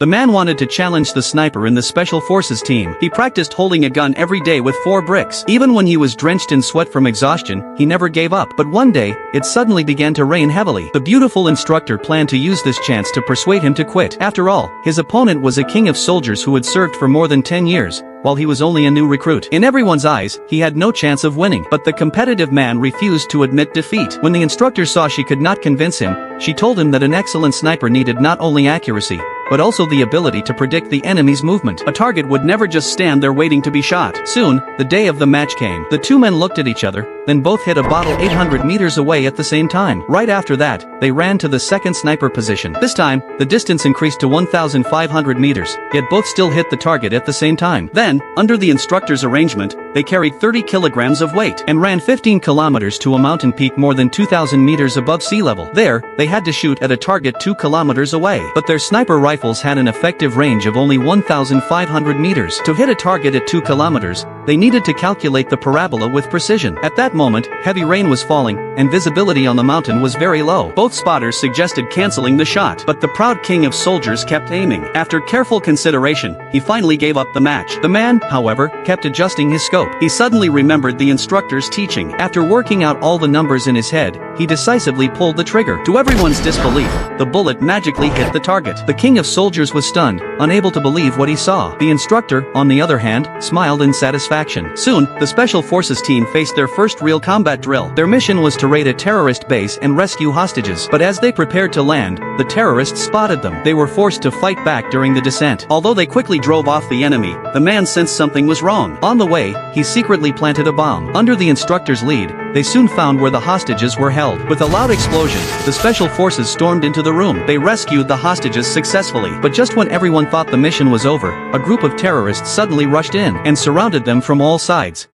The man wanted to challenge the sniper in the Special Forces team. He practiced holding a gun every day with 4 bricks. Even when he was drenched in sweat from exhaustion, he never gave up. But one day, it suddenly began to rain heavily. The beautiful instructor planned to use this chance to persuade him to quit. After all, his opponent was a king of soldiers who had served for more than 10 years. While he was only a new recruit. In everyone's eyes, he had no chance of winning. But the competitive man refused to admit defeat. When the instructor saw she could not convince him, she told him that an excellent sniper needed not only accuracy, but also the ability to predict the enemy's movement. A target would never just stand there waiting to be shot. Soon, the day of the match came. The two men looked at each other, then both hit a bottle 800 meters away at the same time. Right after that, they ran to the second sniper position. This time, the distance increased to 1,500 meters, yet both still hit the target at the same time. Then, under the instructor's arrangement, they carried 30 kilograms of weight and ran 15 kilometers to a mountain peak more than 2,000 meters above sea level. There, they had to shoot at a target 2 kilometers away. But their sniper rifles had an effective range of only 1,500 meters. To hit a target at 2 kilometers, they needed to calculate the parabola with precision. At that moment, heavy rain was falling, and visibility on the mountain was very low. Both spotters suggested canceling the shot, but the proud king of soldiers kept aiming. After careful consideration, he finally gave up the match. The man, however, kept adjusting his scope. He suddenly remembered the instructor's teaching. After working out all the numbers in his head, he decisively pulled the trigger. To everyone's disbelief, the bullet magically hit the target. The king of soldiers was stunned, unable to believe what he saw. The instructor, on the other hand, smiled in satisfaction. Soon, the Special Forces team faced their first real combat drill. Their mission was to raid a terrorist base and rescue hostages. But as they prepared to land, the terrorists spotted them. They were forced to fight back during the descent. Although they quickly drove off the enemy, the man sensed something was wrong. On the way, he secretly planted a bomb. Under the instructor's lead, they soon found where the hostages were held. With a loud explosion, the Special Forces stormed into the room. They rescued the hostages successfully. But just when everyone thought the mission was over, a group of terrorists suddenly rushed in and surrounded them from all sides.